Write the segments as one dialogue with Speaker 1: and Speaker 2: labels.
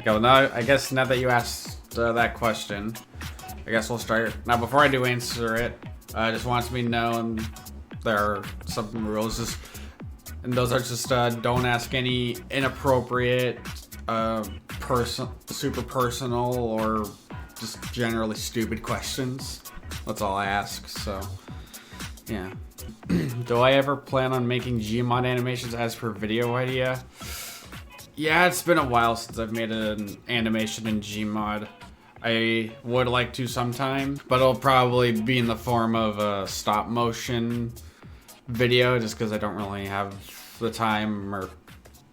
Speaker 1: Okay, well now, I guess now that you asked that question, I guess we'll start. Now before I do answer it, just wants me to know, and there are some rules, and those are just don't ask any inappropriate, super personal, or just generally stupid questions. That's all I ask, so yeah. Do I ever plan on making Gmod animations as per video idea? Yeah, it's been a while since I've made an animation in Gmod. I would like to sometime, but it'll probably be in the form of a stop motion video, just because I don't really have the time or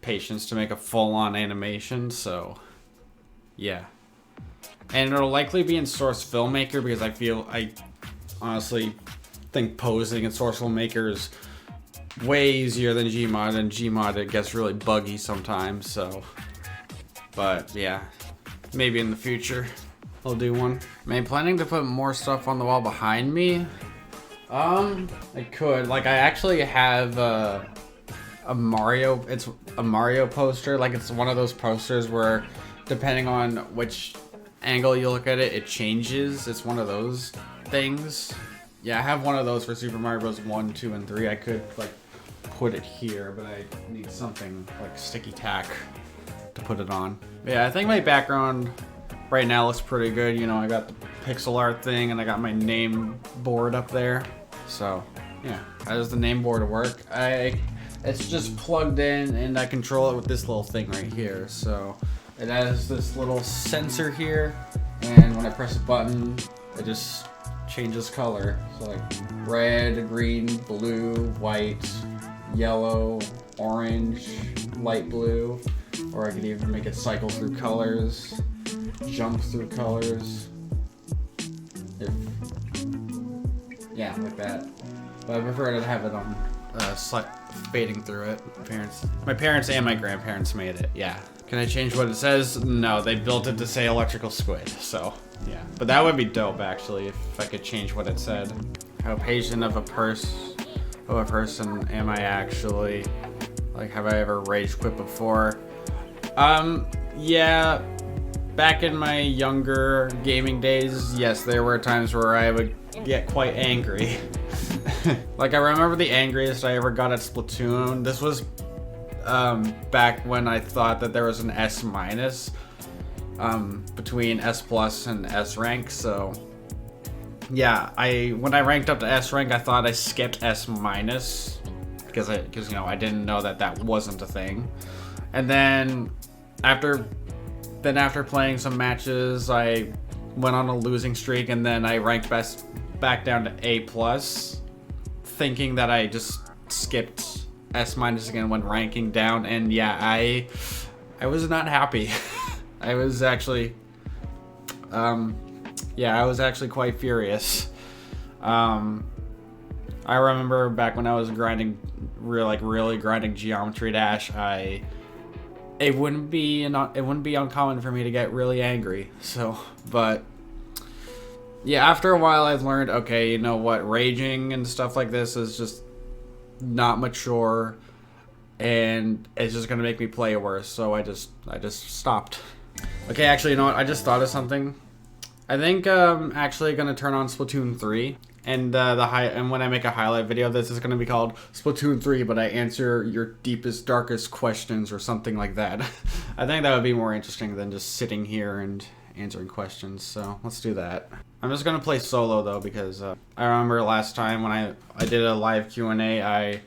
Speaker 1: patience to make a full-on animation, so yeah. And it'll likely be in Source Filmmaker, because I honestly think posing in Source Filmmaker is way easier than Gmod, and Gmod it gets really buggy sometimes, so. But yeah, maybe in the future I'll do one. Am I planning to put more stuff on the wall behind me? I could. Like, I actually have a Mario, it's a Mario poster. Like, it's one of those posters where depending on which angle you look at it, it changes. It's one of those things. Yeah, I have one of those for Super Mario Bros. 1, 2, and 3. I could, like, put it here, but I need something like sticky tack to put it on. Yeah, I think my background right now looks pretty good. You know, I got the pixel art thing, and I got my name board up there. So, yeah, how does the name board work? It's just plugged in, and I control it with this little thing right here. So, it has this little sensor here, and when I press a button, it just changes color. So like red, green, blue, white, yellow, orange, light blue, or I could even make it cycle through colors, jump through colors. Yeah, like that. But I prefer to have it on fading through it. My parents and my grandparents made it. Yeah. Can I change what it says? No, they built it to say electrical squid, so yeah. But that would be dope, actually, if I could change what it said. How patient of a person am I actually? Like, have I ever rage quit before? Yeah. Back in my younger gaming days, yes, there were times where I would get quite angry. Like, I remember the angriest I ever got at Splatoon. This was back when I thought that there was an S- between S plus and S rank, so yeah, when I ranked up to S rank, I thought I skipped S minus because you know, I didn't know that wasn't a thing. And then after playing some matches, I went on a losing streak, and then I ranked back down to A plus, thinking that I just skipped S minus again when ranking down. And yeah, I was not happy. I was actually quite furious. I remember back when I was grinding, really grinding Geometry Dash, it wouldn't be uncommon for me to get really angry. So, but yeah, after a while I've learned, okay, you know what, raging and stuff like this is just not mature, and it's just gonna make me play worse. So I just stopped. Okay, actually, you know what? I just thought of something. I think I'm actually gonna turn on Splatoon 3, and and when I make a highlight video, this is gonna be called Splatoon 3, but I answer your deepest, darkest questions or something like that. I think that would be more interesting than just sitting here and answering questions. So let's do that. I'm just gonna play solo though, because I remember last time when I did a live Q&A, I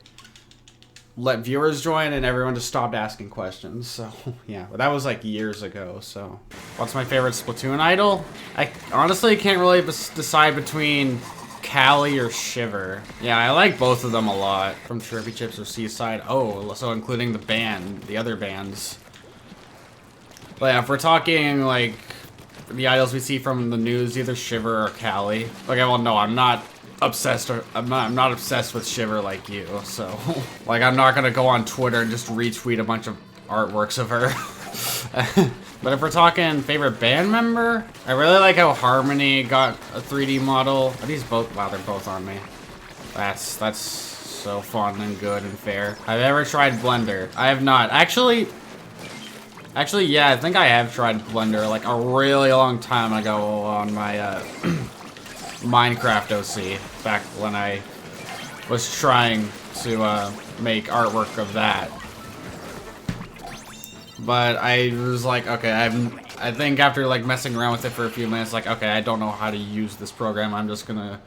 Speaker 1: let viewers join and everyone just stopped asking questions. So yeah, but that was like years ago. So what's my favorite Splatoon idol? I honestly can't really decide between Callie or Shiver. Yeah, I like both of them a lot. From Chirpy Chips or Seaside. Oh, so including the other bands. But yeah, if we're talking like the idols we see from the news, either Shiver or Callie. Okay, well no, I'm not obsessed with Shiver like you, so like I'm not gonna go on Twitter and just retweet a bunch of artworks of her. But if we're talking favorite band member, I really like how Harmony got a 3D model. Are these both? Wow, they're both on me. That's so fun and good and fair. Have I ever tried Blender? I have not. Actually, Actually, yeah, I think I have tried Blender like a really long time ago on my Minecraft OC, back when I was trying to make artwork of that. But I was like, okay, I think after like messing around with it for a few minutes, like, okay, I don't know how to use this program. I'm just gonna,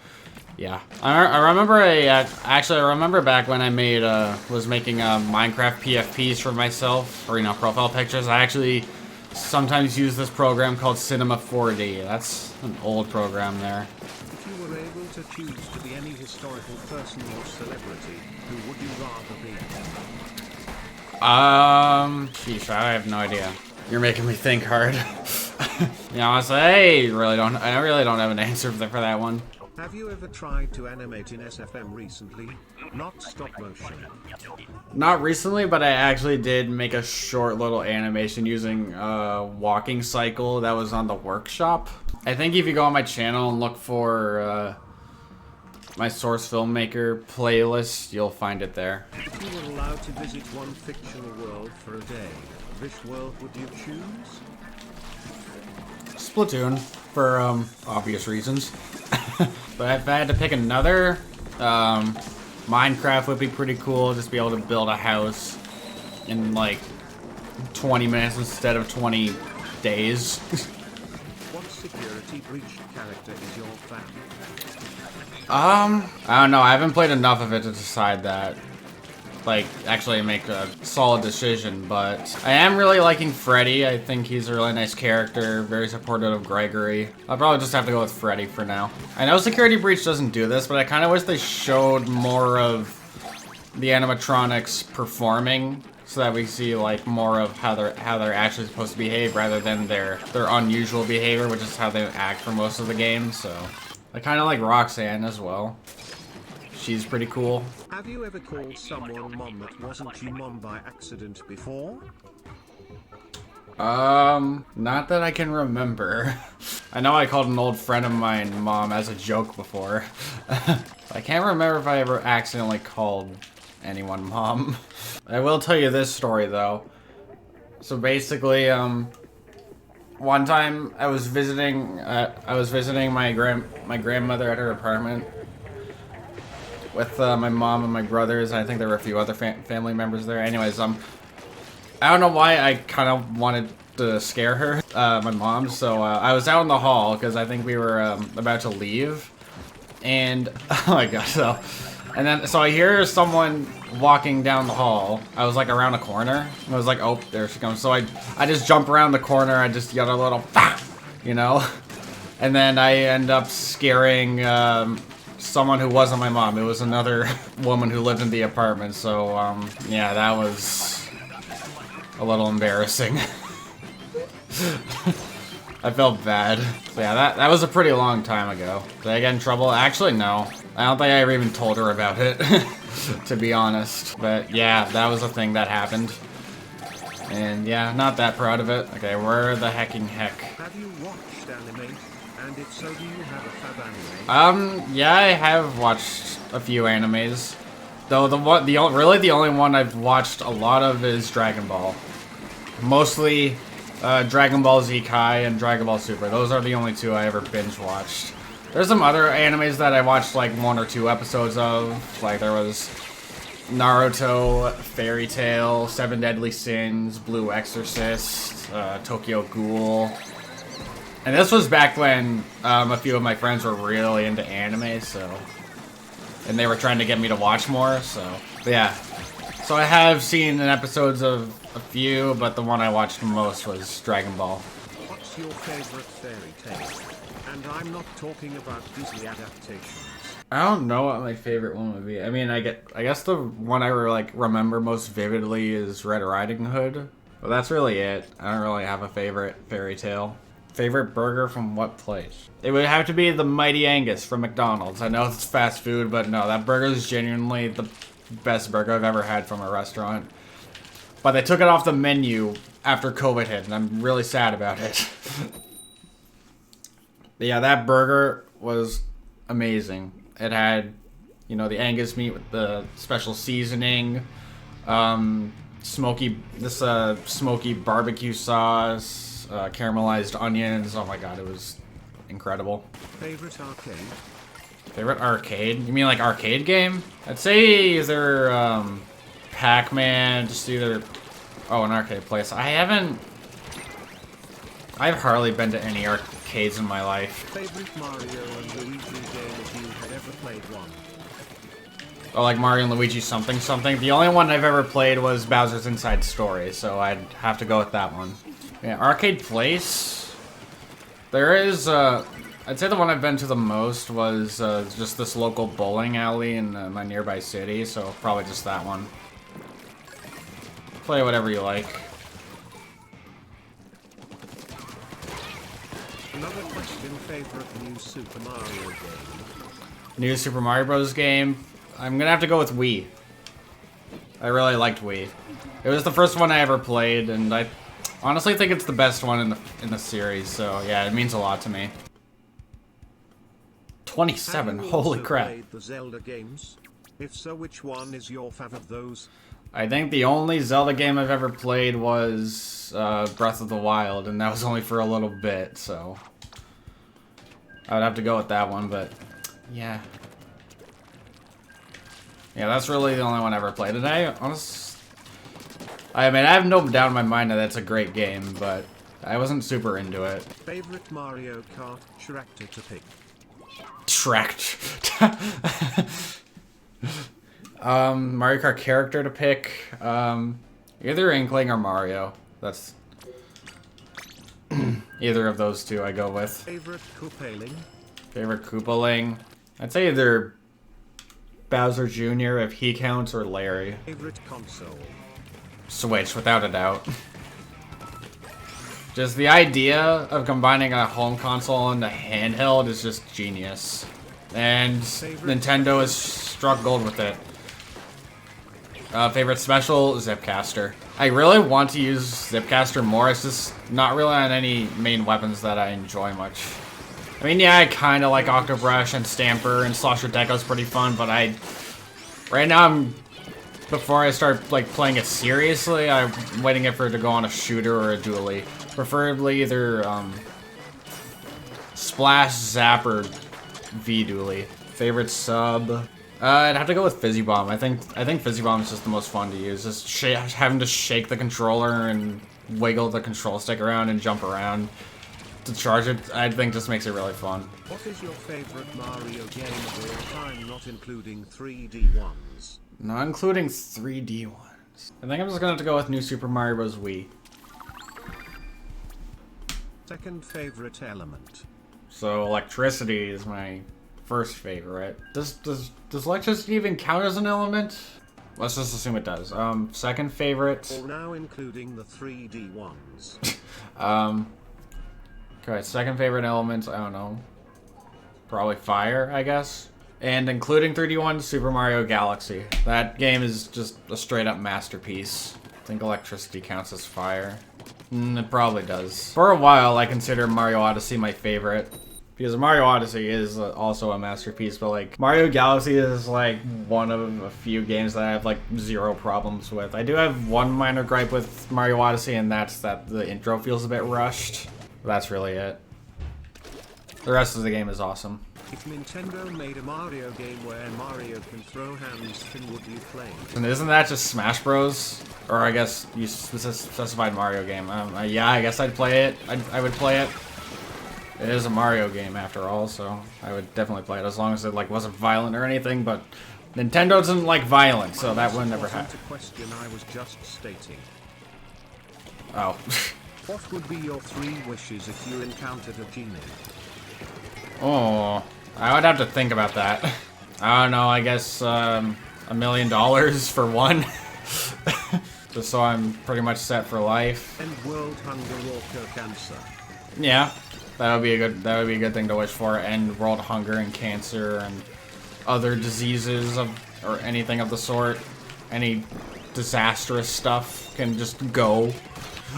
Speaker 1: yeah. I remember actually I remember back when I made was making Minecraft PFPs for myself, or profile pictures. I actually sometimes use this program called Cinema 4D. That's an old program there.
Speaker 2: If you were able to choose to be any historical person or celebrity, who would you rather be?
Speaker 1: Sheesh, I have no idea. You're making me think hard. Honestly, I really don't have an answer for that one.
Speaker 2: Have you ever tried to animate in SFM recently? Not stop motion.
Speaker 1: Not recently, but I actually did make a short little animation using a walking cycle that was on the workshop. I think if you go on my channel and look for my Source Filmmaker playlist, you'll find it there.
Speaker 2: If you were allowed to visit one fictional world for a day, which world would you choose?
Speaker 1: Splatoon, for obvious reasons. But if I had to pick another, Minecraft would be pretty cool. Just be able to build a house in like 20 minutes instead of 20 days.
Speaker 2: What security breach character is your fan?
Speaker 1: I don't know. I haven't played enough of it to decide that. Like, actually make a solid decision, but I am really liking Freddy. I think he's a really nice character, very supportive of Gregory. I'll probably just have to go with Freddy for now. I know Security Breach doesn't do this, but I kind of wish they showed more of the animatronics performing, so that we see like more of how they're actually supposed to behave rather than their unusual behavior, which is how they act for most of the game. So I kind of like Roxanne as well. She's pretty cool.
Speaker 2: Have you ever called someone mom that wasn't your mom by accident before?
Speaker 1: Not that I can remember. I know I called an old friend of mine mom as a joke before. I can't remember if I ever accidentally called anyone mom. I will tell you this story though. So basically, one time I was visiting my grandmother at her apartment with my mom and my brothers, and I think there were a few other family members there. Anyways, I don't know why I kind of wanted to scare her, my mom. So I was out in the hall because I think we were about to leave, and oh my god, so I hear someone walking down the hall. I was like around a corner. I was like, oh, there she comes. So I just jump around the corner. I just yelled a little, bah! And then I end up scaring someone who wasn't my mom. It was another woman who lived in the apartment. So yeah, that was a little embarrassing. I felt bad. So yeah, that was a pretty long time ago. Did I get in trouble? Actually, no. I don't think I ever even told her about it, to be honest. But yeah, that was a thing that happened. And yeah, not that proud of it. Okay, where the hecking heck?
Speaker 2: Have you watched anime? And if so, do you have a fab anime?
Speaker 1: Yeah, I have watched a few animes. Though really the only one I've watched a lot of is Dragon Ball. Mostly Dragon Ball Z Kai and Dragon Ball Super. Those are the only two I ever binge watched. There's some other animes that I watched like 1 or 2 episodes of. Like there was Naruto, Fairy Tail, Seven Deadly Sins, Blue Exorcist, Tokyo Ghoul. And this was back when a few of my friends were really into anime, and they were trying to get me to watch more, but yeah. So I have seen episodes of a few, but the one I watched most was Dragon Ball.
Speaker 2: What's your favorite fairy tale? And I'm not talking about Disney adaptations.
Speaker 1: I don't know what my favorite one would be. I mean, I guess the one I remember most vividly is Red Riding Hood. But that's really it. I don't really have a favorite fairy tale. Favorite burger from what place? It would have to be the Mighty Angus from McDonald's. I know it's fast food, but no, that burger is genuinely the best burger I've ever had from a restaurant. But they took it off the menu after COVID hit, and I'm really sad about it. But yeah, that burger was amazing. It had, the Angus meat with the special seasoning, smoky barbecue sauce, caramelized onions. Oh my god, it was incredible.
Speaker 2: Favorite arcade?
Speaker 1: Favorite arcade? You mean like arcade game? I'd say either Pac-Man, just either. Oh, an arcade place. I've hardly been to any arcades in my life.
Speaker 2: Favorite Mario and Luigi game if you had ever played one?
Speaker 1: Oh, like Mario and Luigi something something. The only one I've ever played was Bowser's Inside Story, so I'd have to go with that one. Yeah, arcade place. There is, I'd say the one I've been to the most was just this local bowling alley in my nearby city, so probably just that one. Play whatever you like.
Speaker 2: Another question, favorite new Super Mario game?
Speaker 1: New Super Mario Bros. Game. I'm gonna have to go with Wii. I really liked Wii. It was the first one I ever played, and I honestly think it's the best one in the series. So yeah, it means a lot to me. 27.
Speaker 2: Have you
Speaker 1: Holy
Speaker 2: also
Speaker 1: crap!
Speaker 2: played the Zelda games? If so, which one is your favorite of those?
Speaker 1: I think the only Zelda game I've ever played was Breath of the Wild, and that was only for a little bit. So I would have to go with that one, but yeah. Yeah, that's really the only one I ever played. And I mean, I have no doubt in my mind that it's a great game, but I wasn't super into it.
Speaker 2: Favorite Mario Kart character to pick?
Speaker 1: Mario Kart character to pick. Either Inkling or Mario. That's either of those two I go with.
Speaker 2: Favorite Koopaling?
Speaker 1: Favorite Koopaling? I'd say either Bowser Jr. if he counts, or Larry.
Speaker 2: Favorite console?
Speaker 1: Switch, without a doubt. Just the idea of combining a home console and a handheld is just genius. And Nintendo has struck gold with it. Favorite special? Zipcaster. I really want to use Zipcaster more. It's just not really on any main weapons that I enjoy much. I mean, yeah, I kind of like Octobrush and Stamper, and Slosher Deco's pretty fun, but right now before I start like playing it seriously, I'm waiting for it to go on a shooter or a dually. Preferably either Splash, Zap, or V-Dually. Favorite sub? I'd have to go with Fizzy Bomb. I think Fizzy Bomb is just the most fun to use. Just having to shake the controller and wiggle the control stick around and jump around to charge it, I think just makes it really fun.
Speaker 2: What is your favorite Mario game of all time, not including 3D ones?
Speaker 1: Not including 3D ones. I think I'm just gonna have to go with New Super Mario Bros. Wii.
Speaker 2: Second favorite element?
Speaker 1: So electricity is my first favorite. Does electricity even count as an element? Let's just assume it does. Second favorite.
Speaker 2: Or now including the 3D ones.
Speaker 1: Okay, second favorite element, I don't know. Probably fire, I guess. And including 3D ones, Super Mario Galaxy. That game is just a straight up masterpiece. I think electricity counts as fire. It probably does. For a while, I consider Mario Odyssey my favorite. Because Mario Odyssey is also a masterpiece, but like Mario Galaxy is like one of a few games that I have like zero problems with. I do have one minor gripe with Mario Odyssey, and that's that the intro feels a bit rushed. But that's really it. The rest of the game is awesome.
Speaker 2: If Nintendo made a Mario game where Mario can throw hands, then would you play?
Speaker 1: And isn't that just Smash Bros? Or I guess you specified Mario game. Yeah, I guess I'd play it. I would play it. It is a Mario game after all, so I would definitely play it as long as it like wasn't violent or anything. But Nintendo doesn't like violence, so that would never happen.
Speaker 2: A question I was just stating.
Speaker 1: Oh.
Speaker 2: What would be your 3 wishes if you encountered a genie?
Speaker 1: Oh, I would have to think about that. I don't know. I guess $1 million for one, just so I'm pretty much set for life.
Speaker 2: And world hunger or cancer.
Speaker 1: Yeah. That would be a good thing to wish for. End world hunger and cancer and other diseases or anything of the sort. Any disastrous stuff can just go.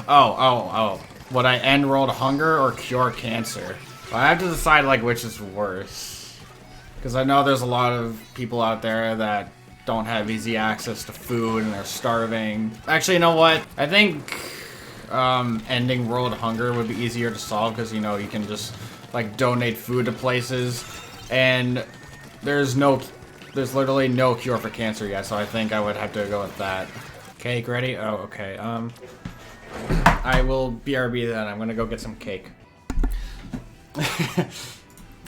Speaker 1: Oh. Would I end world hunger or cure cancer? I have to decide like which is worse. Because I know there's a lot of people out there that don't have easy access to food and they're starving. Actually, you know what? I think ending world hunger would be easier to solve because, you know, you can just like donate food to places, and there's literally no cure for cancer yet, so I think I would have to go with that. Cake ready? Oh, okay. I will BRB then. I'm gonna go get some cake.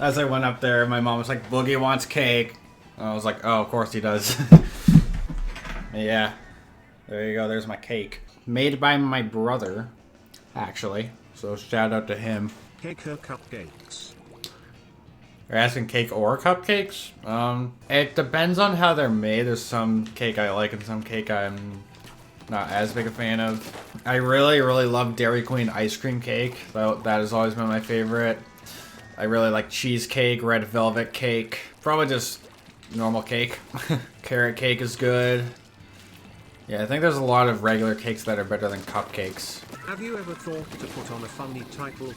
Speaker 1: As I went up there, my mom was like, Boogie wants cake. I was like, oh, of course he does. Yeah. There you go, there's my cake. Made by my brother, actually. So shout out to him.
Speaker 2: Cake or cupcakes?
Speaker 1: You're asking cake or cupcakes? It depends on how they're made. There's some cake I like and some cake I'm not as big a fan of. I really, really love Dairy Queen ice cream cake. That has always been my favorite. I really like cheesecake, red velvet cake. Probably just normal cake. Carrot cake is good. Yeah, I think there's a lot of regular cakes that are better than cupcakes.
Speaker 2: Have you ever thought to put on a funny title?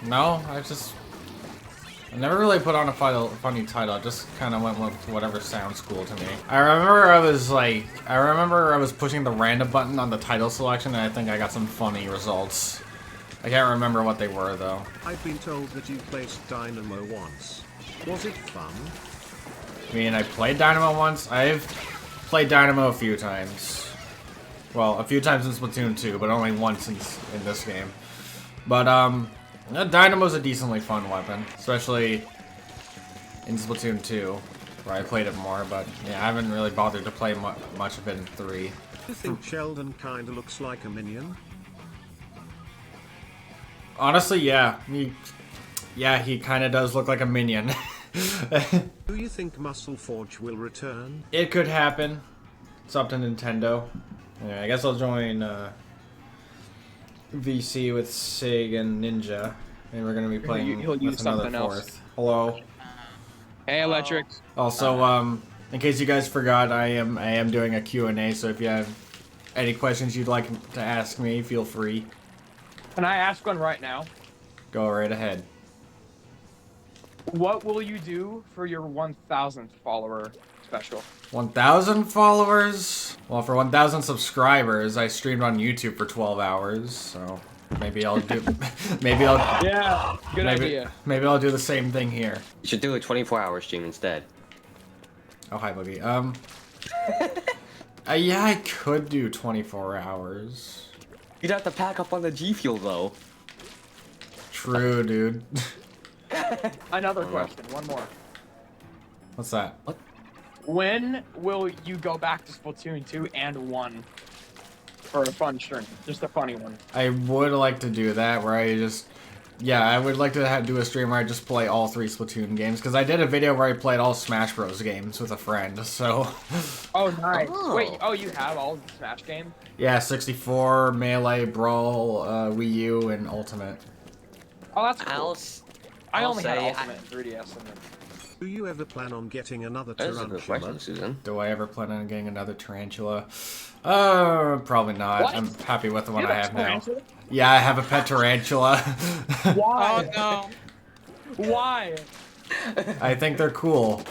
Speaker 1: No, I never really put on a funny title. I just kind of went with whatever sounds cool to me. I remember I was pushing the random button on the title selection, and I think I got some funny results. I can't remember what they were, though.
Speaker 2: I've been told that you placed Dynamo once. Was it fun?
Speaker 1: I mean, I played Dynamo once. I've played Dynamo a few times. Well, a few times in Splatoon 2, but only once in this game. But, Dynamo's a decently fun weapon, especially in Splatoon 2, where I played it more, but yeah, I haven't really bothered to play much of it in 3.
Speaker 2: You think Sheldon kinda looks like a minion?
Speaker 1: Honestly, yeah. He kinda does look like a minion.
Speaker 2: Do you think Muscle Forge will return?
Speaker 1: It could happen. It's up to Nintendo. Yeah, I guess I'll join, VC with Sig and Ninja, and we're gonna be playing with another fourth. Hello.
Speaker 3: Hey, Electric.
Speaker 1: Also, in case you guys forgot, I am doing a Q&A, so if you have any questions you'd like to ask me, feel free.
Speaker 3: Can I ask one right now?
Speaker 1: Go right ahead.
Speaker 3: What will you do for your 1,000th follower special?
Speaker 1: 1,000 followers? Well, for 1,000 subscribers, I streamed on YouTube for 12 hours, so maybe I'll do...
Speaker 3: Yeah, good idea.
Speaker 1: Maybe I'll do the same thing here.
Speaker 4: You should do a 24-hour stream instead.
Speaker 1: Oh, hi, Boogie. Yeah, I could do 24 hours.
Speaker 4: You'd have to pack up on the G Fuel, though.
Speaker 1: True, dude.
Speaker 3: Another question, one more.
Speaker 1: What's that?
Speaker 4: What?
Speaker 3: When will you go back to Splatoon 2 and 1 for a fun stream? Just a funny one.
Speaker 1: I would like to do that, where I just... Yeah, I would like to do a stream where I just play all 3 Splatoon games, because I did a video where I played all Smash Bros. Games with a friend, so...
Speaker 3: Oh, nice.
Speaker 4: Oh.
Speaker 3: Wait, you have all the Smash games?
Speaker 1: Yeah, 64, Melee, Brawl, Wii U, and Ultimate.
Speaker 3: Oh, that's cool. I only had
Speaker 4: say
Speaker 3: Ultimate and 3DS. And then...
Speaker 2: Do you ever plan on getting another
Speaker 4: That is a
Speaker 2: tarantula?
Speaker 4: good question, Susan.
Speaker 1: Do I ever plan on getting another tarantula? Probably not.
Speaker 3: What?
Speaker 1: I'm happy with the one
Speaker 3: You
Speaker 1: I
Speaker 3: have
Speaker 1: have
Speaker 3: a
Speaker 1: now.
Speaker 3: tarantula?
Speaker 1: Yeah, I have a pet tarantula.
Speaker 3: Why?
Speaker 5: Oh
Speaker 3: Why?
Speaker 1: I think they're cool.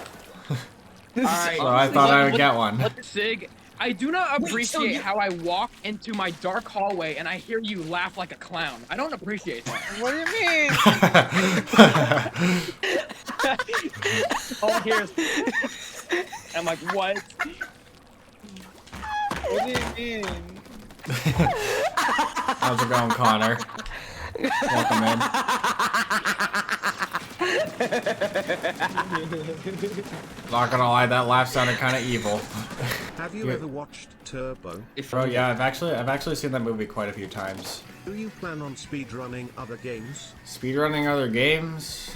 Speaker 3: Alright.
Speaker 1: So I thought I would get one.
Speaker 3: Sig, I do not
Speaker 4: so
Speaker 3: appreciate
Speaker 4: you-
Speaker 3: how I walk into my dark hallway and I hear you laugh like a clown. I don't appreciate that.
Speaker 5: no! What do you mean?
Speaker 3: All I hear is... I'm like, what?
Speaker 5: What do you mean?
Speaker 1: How's it going, Connor? Welcome in. Not gonna lie, that laugh sounded kind of evil.
Speaker 2: Have you ever watched Turbo?
Speaker 1: Oh yeah, I've actually seen that movie quite a few times.
Speaker 2: Do you plan on speedrunning other games?
Speaker 1: Speedrunning other games?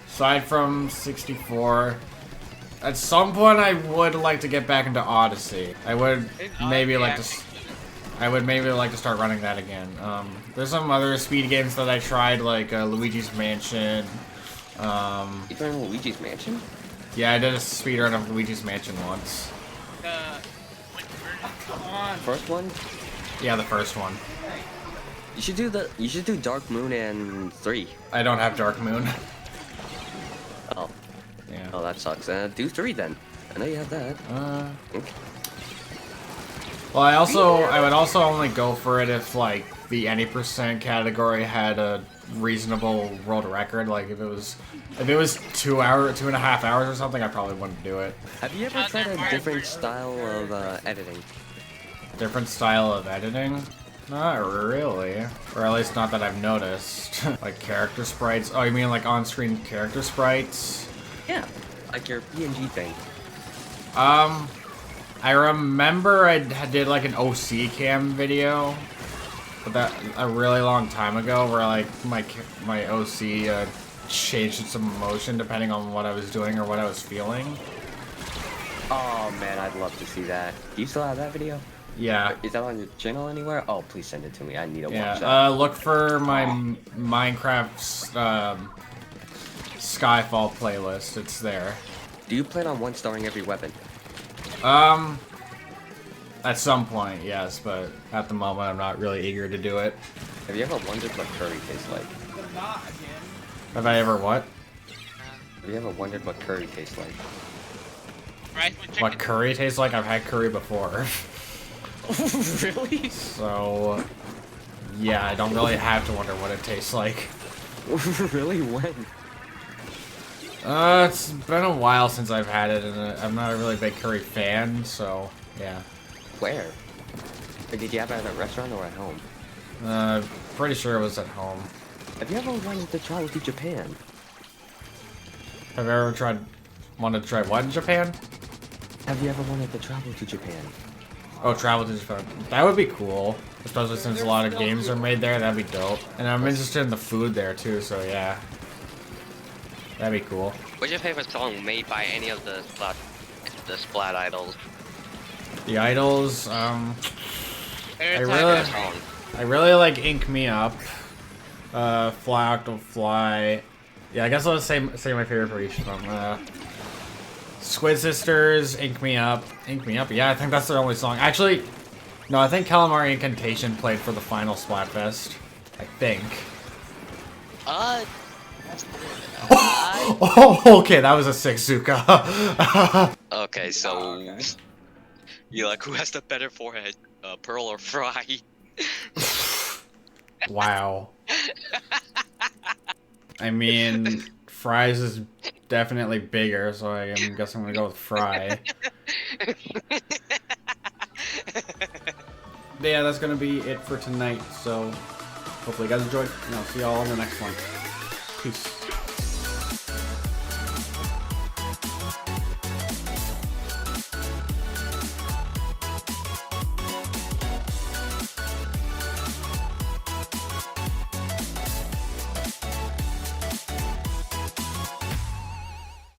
Speaker 1: Aside from 64, at some point I would like to get back into Odyssey. I would maybe like to start running that again. There's some other speed games that I tried, like Luigi's Mansion.
Speaker 4: You playing Luigi's Mansion?
Speaker 1: Yeah, I did a speedrun of Luigi's Mansion once.
Speaker 3: Come on.
Speaker 4: First one?
Speaker 1: Yeah, the first one.
Speaker 4: You should do Dark Moon and 3.
Speaker 1: I don't have Dark Moon.
Speaker 4: Oh.
Speaker 1: Yeah.
Speaker 4: Oh, that sucks. Do 3 then. I know you have that. Okay.
Speaker 1: Well, I would also only go for it if like the any percent category had a reasonable world record. Like if it was 2.5 hours or something, I probably wouldn't do it.
Speaker 4: Have you ever tried a different style of editing?
Speaker 1: Different style of editing? Not really. Or at least not that I've noticed. Like character sprites. Oh, you mean like on-screen character sprites?
Speaker 4: Yeah. Like your PNG thing.
Speaker 1: I remember I did like an OC cam video, but that a really long time ago, where like my OC changed its emotion depending on what I was doing or what I was feeling.
Speaker 4: Oh man, I'd love to see that. Do you still have that video?
Speaker 1: Yeah.
Speaker 4: Is that on your channel anywhere? Oh, please send it to me. I need to watch that.
Speaker 1: Yeah. Look for my Minecraft Skyfall playlist. It's there.
Speaker 4: Do you plan on one-starring every weapon?
Speaker 1: At some point, yes, but at the moment, I'm not really eager to do it.
Speaker 4: Have you ever wondered what curry tastes like?
Speaker 1: Have I ever what?
Speaker 4: Have you ever wondered what curry tastes like?
Speaker 5: Rice with chicken.
Speaker 1: What curry tastes like? I've had curry before.
Speaker 4: Really?
Speaker 1: So, yeah, I don't really have to wonder what it tastes like.
Speaker 4: Really? When?
Speaker 1: It's been a while since I've had it, and I'm not a really big curry fan, so, yeah.
Speaker 4: Where? Or did you have it at a restaurant or at home?
Speaker 1: Pretty sure it was at home.
Speaker 4: Have you ever wanted to travel to Japan?
Speaker 1: Have you ever wanted to try what in Japan?
Speaker 4: Have you ever wanted to travel to Japan?
Speaker 1: Oh, travel to Japan. That would be cool. Especially since a lot of games are made there, that'd be dope. And I'm interested in the food there too, so yeah. That'd be cool.
Speaker 6: What's your favorite song made by any of the Splat idols?
Speaker 1: The idols, I
Speaker 6: Song.
Speaker 1: really like Ink Me Up. Fly Octo Fly. Yeah, I guess I'll say my favorite for each of them. Squid Sisters, Ink Me Up. Ink Me Up, yeah, I think that's their only song. Actually, no, I think Calamari Incantation played for the final Splatfest. I think. Oh, okay, that was a sick Zuka.
Speaker 6: Okay, so you like who has the better forehead, Pearl or Fry?
Speaker 1: Wow. I mean, Fry's is definitely bigger, so I guess I'm gonna go with Fry. Yeah, that's gonna be it for tonight, so hopefully you guys enjoyed, and I'll see y'all on the next one. Peace.